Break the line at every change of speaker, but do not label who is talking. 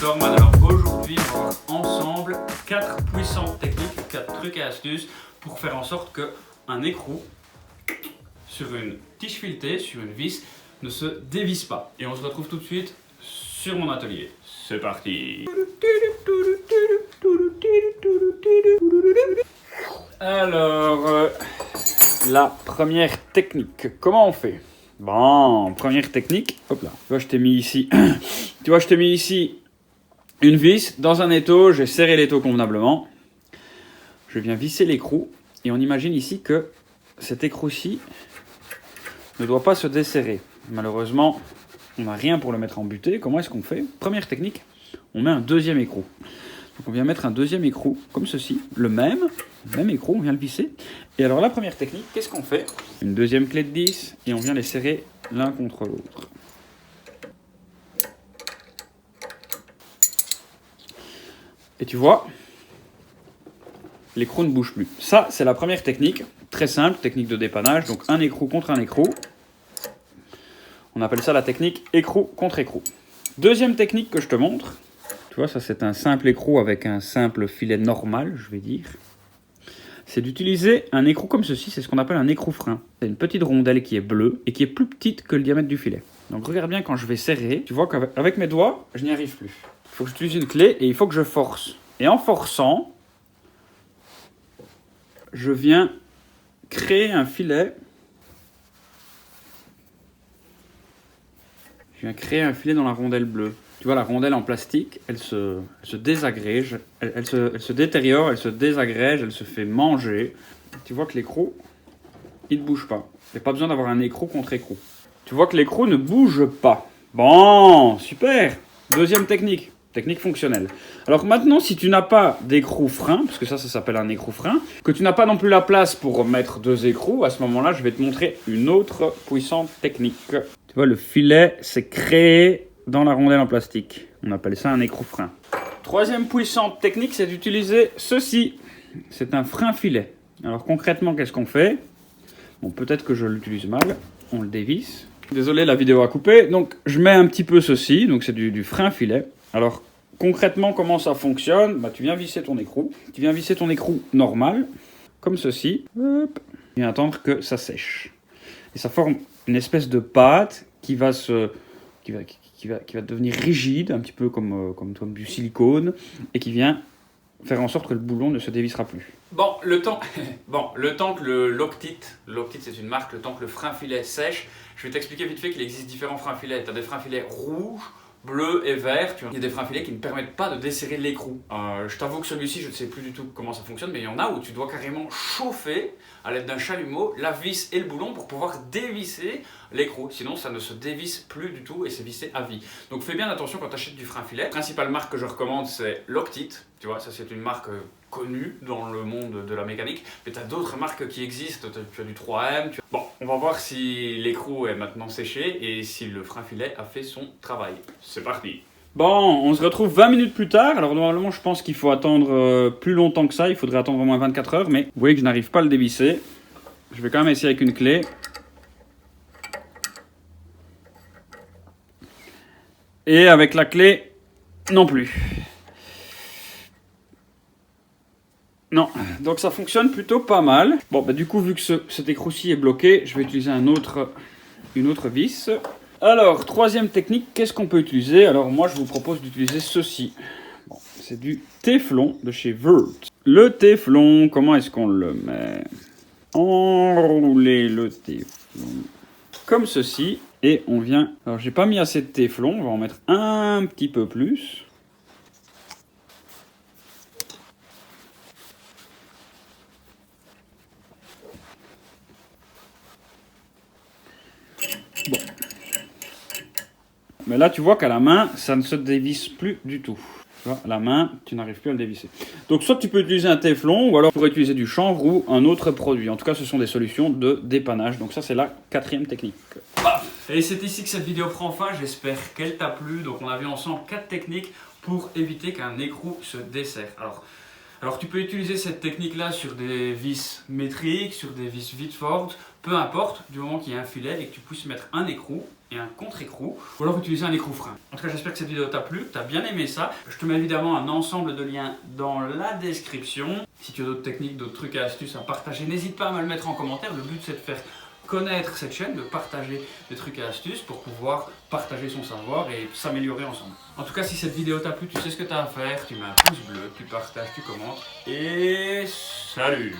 Storman. Alors aujourd'hui, on va voir ensemble 4 puissantes techniques, 4 trucs et astuces pour faire en sorte qu'un écrou sur une tige filetée, sur une vis, ne se dévisse pas. Et on se retrouve tout de suite sur mon atelier. C'est parti. Alors, la première technique, comment on fait? Bon, première technique, hop là, tu vois je t'ai mis ici, une vis dans un étau, j'ai serré l'étau convenablement. Je viens visser l'écrou et on imagine ici que cet écrou-ci ne doit pas se desserrer. Malheureusement, on n'a rien pour le mettre en butée. Comment est-ce qu'on fait? Première technique, on met un deuxième écrou. Donc on vient mettre un deuxième écrou comme ceci, le même écrou, on vient le visser. Et alors la première technique, qu'est-ce qu'on fait? Une deuxième clé de 10 et on vient les serrer l'un contre l'autre. Et tu vois, l'écrou ne bouge plus. Ça, c'est la première technique, très simple, technique de dépannage. Donc un écrou contre un écrou. On appelle ça la technique écrou contre écrou. Deuxième technique que je te montre. Tu vois, ça c'est un simple écrou avec un simple filet normal, je vais dire. C'est d'utiliser un écrou comme ceci, c'est ce qu'on appelle un écrou frein. C'est une petite rondelle qui est bleue et qui est plus petite que le diamètre du filet. Donc regarde bien quand je vais serrer, tu vois qu'avec mes doigts, je n'y arrive plus. Il faut que j'utilise une clé et il faut que je force. Et en forçant, je viens créer un filet. Je viens créer un filet dans la rondelle bleue. Tu vois, la rondelle en plastique, elle se désagrège, elle se détériore, elle se désagrège, elle se fait manger. Tu vois que l'écrou, il ne bouge pas. Il n'y a pas besoin d'avoir un écrou contre écrou. Tu vois que l'écrou ne bouge pas. Bon, super. Deuxième technique, technique fonctionnelle. Alors maintenant, si tu n'as pas d'écrou frein, parce que ça s'appelle un écrou frein, que tu n'as pas non plus la place pour mettre deux écrous, à ce moment-là, je vais te montrer une autre puissante technique. Tu vois, le filet s'est créé dans la rondelle en plastique. On appelle ça un écrou frein. Troisième puissante technique, c'est d'utiliser ceci. C'est un frein filet. Alors concrètement, qu'est-ce qu'on fait? Bon, peut-être que je l'utilise mal. On le dévisse. Désolé, la vidéo a coupé. Donc, je mets un petit peu ceci. Donc, c'est du frein filet. Alors, concrètement, comment ça fonctionne? Bah, tu viens visser ton écrou. Tu viens visser ton écrou normal, comme ceci. Hop. Tu viens attendre que ça sèche. Et ça forme une espèce de pâte qui va devenir rigide, un petit peu comme du silicone, et qui vient faire en sorte que le boulon ne se dévissera plus. Bon, le temps que le Loctite c'est une marque, le temps que le frein filet sèche, je vais t'expliquer vite fait qu'il existe différents freins filets. Tu as des freins filets rouges, bleu et vert. Il y a des freins filets qui ne permettent pas de desserrer l'écrou. Je t'avoue que celui-ci, je ne sais plus du tout comment ça fonctionne, mais il y en a où tu dois carrément chauffer à l'aide d'un chalumeau la vis et le boulon pour pouvoir dévisser l'écrou. Sinon, ça ne se dévisse plus du tout et c'est vissé à vie. Donc fais bien attention quand tu achètes du frein filet. La principale marque que je recommande, c'est Loctite. Tu vois, ça c'est une marque connue dans le monde de la mécanique. Mais tu as d'autres marques qui existent. Tu as du 3M. Bon, on va voir si l'écrou est maintenant séché et si le frein filet a fait son travail. C'est parti. Bon, on se retrouve 20 minutes plus tard. Alors normalement, je pense qu'il faut attendre plus longtemps que ça. Il faudrait attendre au moins 24 heures. Mais vous voyez que je n'arrive pas à le dévisser. Je vais quand même essayer avec une clé. Et avec la clé, non plus. Non, donc ça fonctionne plutôt pas mal. Bon, bah du coup, vu que cet écrou-ci est bloqué, je vais utiliser une autre vis. Alors, troisième technique, qu'est-ce qu'on peut utiliser? Alors moi, je vous propose d'utiliser ceci. Bon, c'est du téflon de chez Vert. Le téflon, comment est-ce qu'on le met? Enrouler le téflon comme ceci. Et on vient... Alors, j'ai pas mis assez de téflon, on va en mettre un petit peu plus. Bon. Mais là, tu vois qu'à la main, ça ne se dévisse plus du tout. Tu vois, à la main, tu n'arrives plus à le dévisser. Donc, soit tu peux utiliser un téflon, ou alors tu pourrais utiliser du chanvre ou un autre produit. En tout cas, ce sont des solutions de dépannage. Donc ça, c'est la quatrième technique. Et c'est ici que cette vidéo prend fin. J'espère qu'elle t'a plu. Donc, on a vu ensemble 4 techniques pour éviter qu'un écrou se desserre. Alors tu peux utiliser cette technique-là sur des vis métriques, sur des vis Whitford, peu importe, du moment qu'il y a un filet et que tu puisses mettre un écrou. et un contre-écrou, ou alors utiliser un écrou frein. En tout cas, j'espère que cette vidéo t'a plu, que tu as bien aimé ça. Je te mets évidemment un ensemble de liens dans la description. Si tu as d'autres techniques, d'autres trucs et astuces à partager, n'hésite pas à me le mettre en commentaire. Le but, c'est de faire connaître cette chaîne, de partager des trucs et astuces pour pouvoir partager son savoir et s'améliorer ensemble. En tout cas, si cette vidéo t'a plu, tu sais ce que tu as à faire. Tu mets un pouce bleu, tu partages, tu commentes. Et salut!